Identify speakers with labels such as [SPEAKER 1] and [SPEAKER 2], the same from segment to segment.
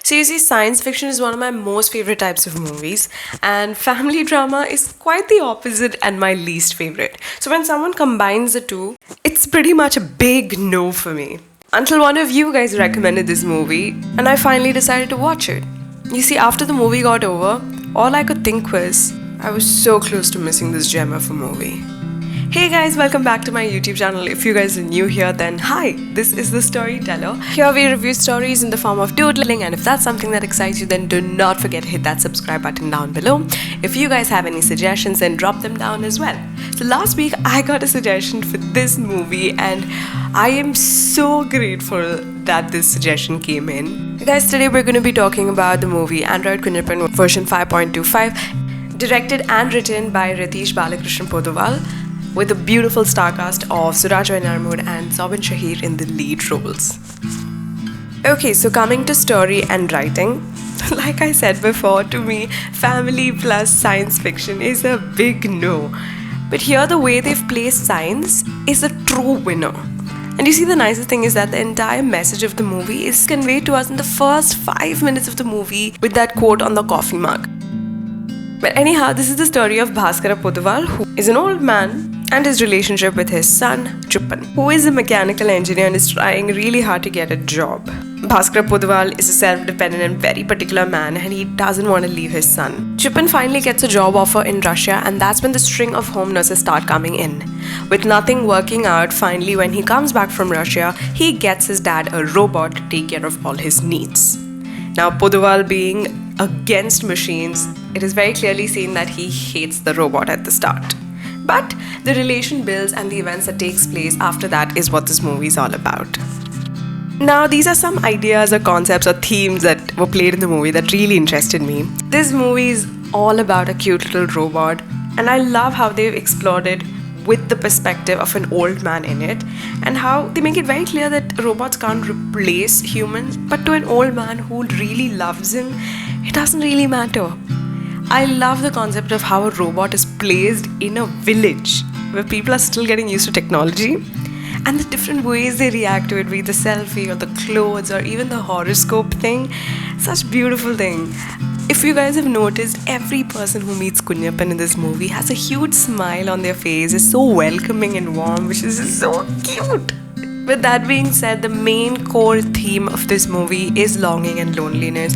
[SPEAKER 1] So you see, science fiction is one of my most favorite types of movies, and family drama is quite the opposite and my least favorite. So when someone combines the two, it's pretty much a big no for me. Until one of you guys recommended this movie, and I finally decided to watch it. You see, after the movie got over, all I could think was, I was so close to missing this gem of a movie. Hey guys, welcome back to my YouTube channel. If you guys are new here, then hi, this is The Storyteller. Here we review stories in the form of doodling, and if that's something that excites you, then do not forget to hit that subscribe button down below. If you guys have any suggestions, then drop them down as well. So last week, I got a suggestion for this movie, and I am so grateful that this suggestion came in. Guys, today we're going to be talking about the movie Android Kunjapan version 5.25, directed and written by Ritesh Balakrishnan Podwal, with a beautiful star cast of Suraj Venarmud and Zobin Shahir in the lead roles. Okay, so coming to story and writing, like I said before, to me, family plus science fiction is a big no. But here the way they've placed science is a true winner. And you see, the nicest thing is that the entire message of the movie is conveyed to us in the first 5 minutes of the movie with that quote on the coffee mug. But anyhow, this is the story of Bhaskara Podwal, who is an old man, and his relationship with his son, Chupan, who is a mechanical engineer and is trying really hard to get a job. Bhaskara Podwal is a self-dependent and very particular man, and he doesn't want to leave his son. Chupan finally gets a job offer in Russia, and that's when the string of home nurses start coming in. With nothing working out, finally when he comes back from Russia, he gets his dad a robot to take care of all his needs. Now, Podwal being against machines, it is very clearly seen that he hates the robot at the start. But the relation builds, and the events that takes place after that is what this movie is all about. Now, these are some ideas or concepts or themes that were played in the movie that really interested me. This movie is all about a cute little robot, and I love how they've explored it with the perspective of an old man in it, and how they make it very clear that robots can't replace humans, but to an old man who really loves him, it doesn't really matter. I love the concept of how a robot is placed in a village where people are still getting used to technology, and the different ways they react to it, be it the selfie or the clothes or even the horoscope thing. Such beautiful thing. If you guys have noticed, every person who meets Kunjapan in this movie has a huge smile on their face, is so welcoming and warm, which is so cute. With that being said, the main core theme of this movie is longing and loneliness.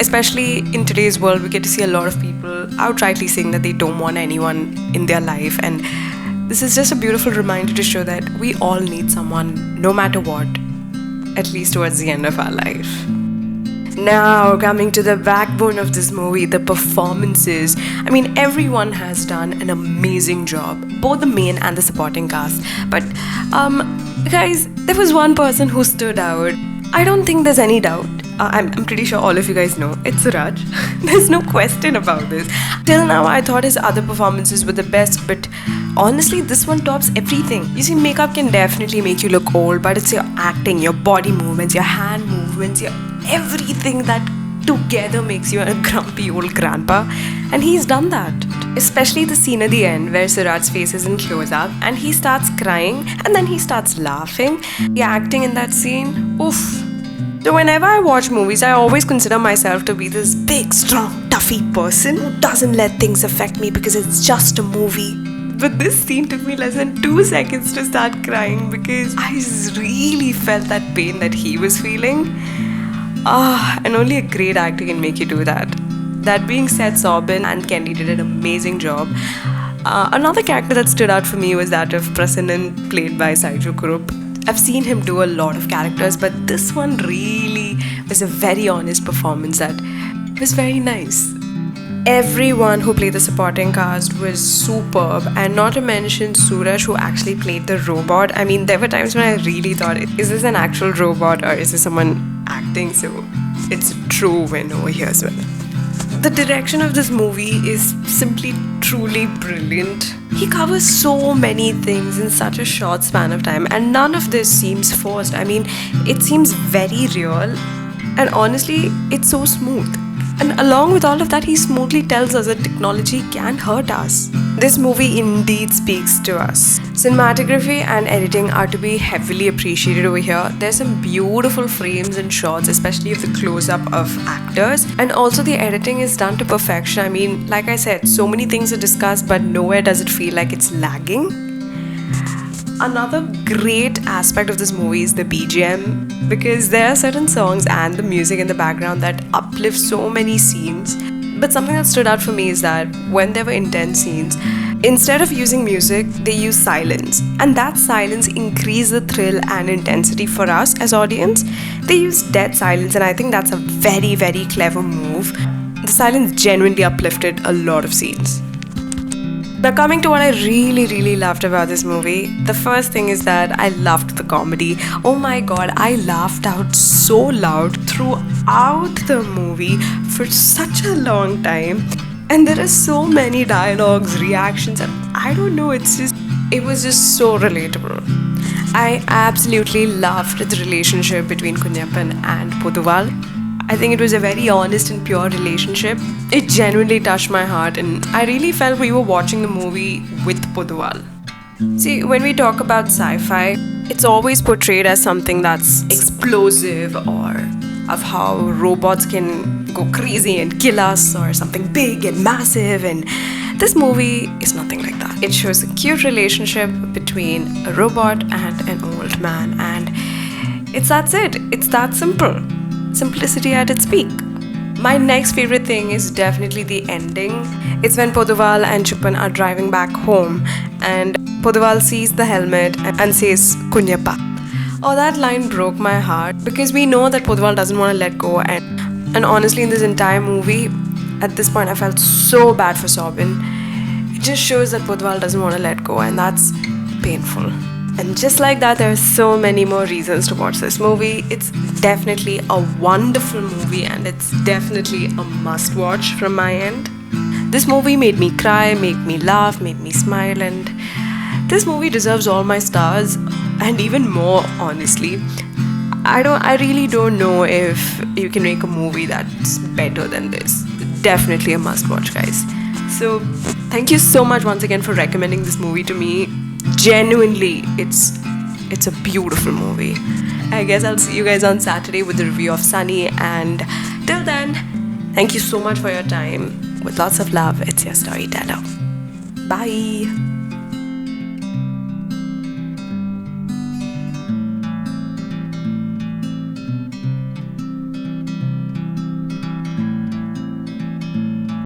[SPEAKER 1] Especially in today's world, we get to see a lot of people outrightly saying that they don't want anyone in their life. And this is just a beautiful reminder to show that we all need someone, no matter what, at least towards the end of our life. Now, coming to the backbone of this movie, the performances. I mean, everyone has done an amazing job, both the main and the supporting cast. But, guys, there was one person who stood out. I don't think there's any doubt. I'm pretty sure all of you guys know. It's Suraj. There's no question about this. Till now, I thought his other performances were the best, but honestly, this one tops everything. You see, makeup can definitely make you look old, but it's your acting, your body movements, your hand movements, your everything that together makes you a grumpy old grandpa. And he's done that. Especially the scene at the end where Suraj's face is in close-up and he starts crying and then he starts laughing. The acting in that scene, oof. So whenever I watch movies, I always consider myself to be this big, strong, toughy person who doesn't let things affect me because it's just a movie. But this scene took me less than 2 seconds to start crying because I really felt that pain that he was feeling. And only a great actor can make you do that. That being said, Zobin and Kendi did an amazing job. Another character that stood out for me was that of Prasannan, played by Saiju Kurup. I've seen him do a lot of characters, but this one really was a very honest performance that was very nice. Everyone who played the supporting cast was superb, and not to mention Suraj, who actually played the robot. I mean, there were times when I really thought, is this an actual robot or is this someone acting? So it's a true win over here as well. The direction of this movie is simply truly brilliant. He covers so many things in such a short span of time, and none of this seems forced. I mean, it seems very real, and honestly, it's so smooth. And along with all of that, he smoothly tells us that technology can hurt us. This movie indeed speaks to us. Cinematography and editing are to be heavily appreciated over here. There's some beautiful frames and shots, especially of the close-up of actors. And also the editing is done to perfection. I mean, like I said, so many things are discussed, but nowhere does it feel like it's lagging. Another great aspect of this movie is the BGM, because there are certain songs and the music in the background that uplift so many scenes. But something that stood out for me is that when there were intense scenes, instead of using music, they used silence. And that silence increased the thrill and intensity for us as audience. They used dead silence, and I think that's a very, very clever move. The silence genuinely uplifted a lot of scenes. Now, coming to what I really, really loved about this movie, the first thing is that I loved the comedy. Oh my god, I laughed out so loud throughout the movie for such a long time. And there are so many dialogues, reactions, and I don't know, it was just so relatable. I absolutely loved the relationship between Kunyappan and Poduval. I think it was a very honest and pure relationship. It genuinely touched my heart, and I really felt we were watching the movie with Poduval. See, when we talk about sci-fi, it's always portrayed as something that's explosive, or of how robots can go crazy and kill us, or something big and massive, and this movie is nothing like that. It shows a cute relationship between a robot and an old man, and that's it. It's that simple. Simplicity at its peak. My next favorite thing is definitely the ending. It's when Poduval and Chuppan are driving back home, and Poduval sees the helmet and says, Kunyappa. Oh, that line broke my heart, because we know that Poduval doesn't want to let go, and honestly, in this entire movie, at this point, I felt so bad for Sobin. It just shows that Poduval doesn't want to let go, and that's painful. And just like that, there are so many more reasons to watch this movie. It's definitely a wonderful movie, and it's definitely a must-watch from my end. This movie made me cry, made me laugh, made me smile, and this movie deserves all my stars, and even more, honestly. I really don't know if you can make a movie that's better than this. Definitely a must-watch, guys. So, thank you so much once again for recommending this movie to me. Genuinely, it's a beautiful movie. I guess I'll see you guys on Saturday with the review of Sunny, and till then, thank you so much for your time. With lots of love, it's your storyteller. Bye.